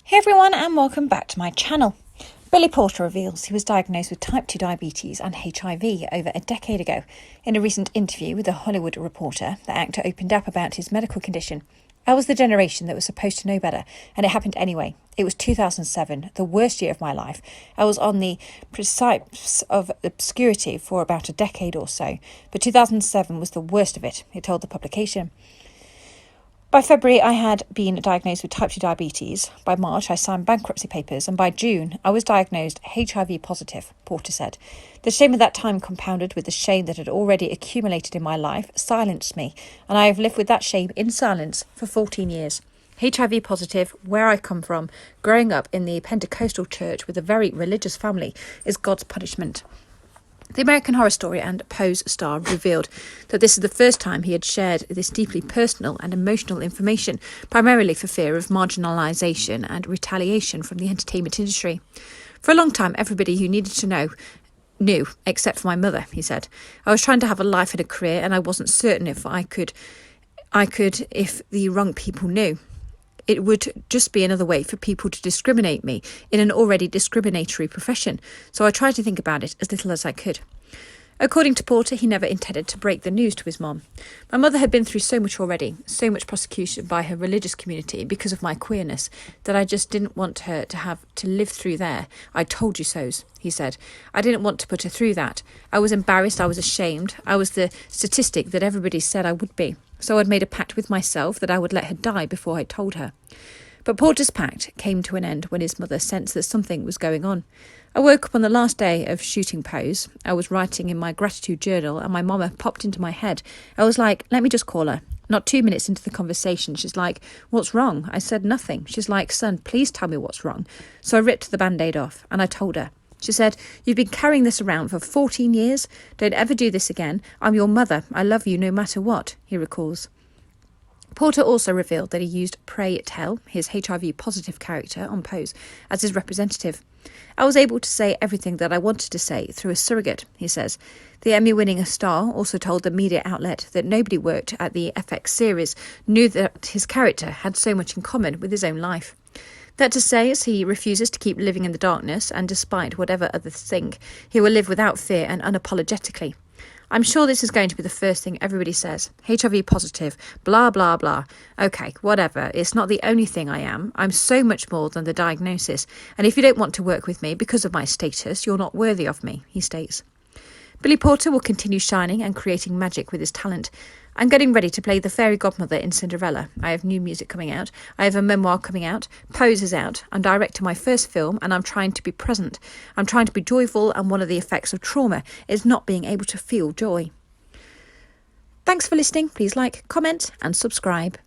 Hey everyone, and welcome back to my channel. Billy Porter reveals he was diagnosed with type 2 diabetes and HIV over a decade ago. In a recent interview with The Hollywood Reporter, the actor opened up about his medical condition. I was the generation that was supposed to know better, and it happened anyway. It was 2007, the worst year of my life. I was on the precipice of obscurity for about a decade or so, but 2007 was the worst of it, he told the publication. By February, I had been diagnosed with type 2 diabetes. By March, I signed bankruptcy papers, and by June, I was diagnosed HIV positive, Porter said. The shame of that time, compounded with the shame that had already accumulated in my life, silenced me, and I have lived with that shame in silence for 14 years. HIV positive, where I come from, growing up in the Pentecostal church with a very religious family, is God's punishment. The American Horror Story and Pose star revealed that this is the first time he had shared this deeply personal and emotional information, primarily for fear of marginalisation and retaliation from the entertainment industry. For a long time, everybody who needed to know knew, except for my mother, he said. I was trying to have a life and a career, and I wasn't certain if I could if the wrong people knew. It would just be another way for people to discriminate me in an already discriminatory profession, so I tried to think about it as little as I could. According to Porter, he never intended to break the news to his mom. My mother had been through so much already, so much persecution by her religious community because of my queerness, that I just didn't want her to have to live through there. I told you so's, he said. I didn't want to put her through that. I was embarrassed, I was ashamed. I was the statistic that everybody said I would be. So I'd made a pact with myself that I would let her die before I told her. But Porter's pact came to an end when his mother sensed that something was going on. I woke up on the last day of shooting Pose. I was writing in my gratitude journal and my mama popped into my head. I was like, let me just call her. Not 2 minutes into the conversation, she's like, what's wrong? I said nothing. She's like, son, please tell me what's wrong. So I ripped the band-aid off and I told her. She said, you've been carrying this around for 14 years. Don't ever do this again. I'm your mother. I love you no matter what, he recalls. Porter also revealed that he used Pray Tell, his HIV-positive character on Pose, as his representative. I was able to say everything that I wanted to say through a surrogate, he says. The Emmy-winning star also told the media outlet that nobody worked at the FX series knew that his character had so much in common with his own life. That to say is he refuses to keep living in the darkness, and despite whatever others think, he will live without fear and unapologetically. I'm sure this is going to be the first thing everybody says. HIV positive, blah, blah, blah. Okay, whatever. It's not the only thing I am. I'm so much more than the diagnosis. And if you don't want to work with me because of my status, you're not worthy of me, he states. Billy Porter will continue shining and creating magic with his talent. I'm getting ready to play the fairy godmother in Cinderella. I have new music coming out. I have a memoir coming out. Pose is out. I'm directing my first film and I'm trying to be present. I'm trying to be joyful, and one of the effects of trauma is not being able to feel joy. Thanks for listening. Please like, comment and subscribe.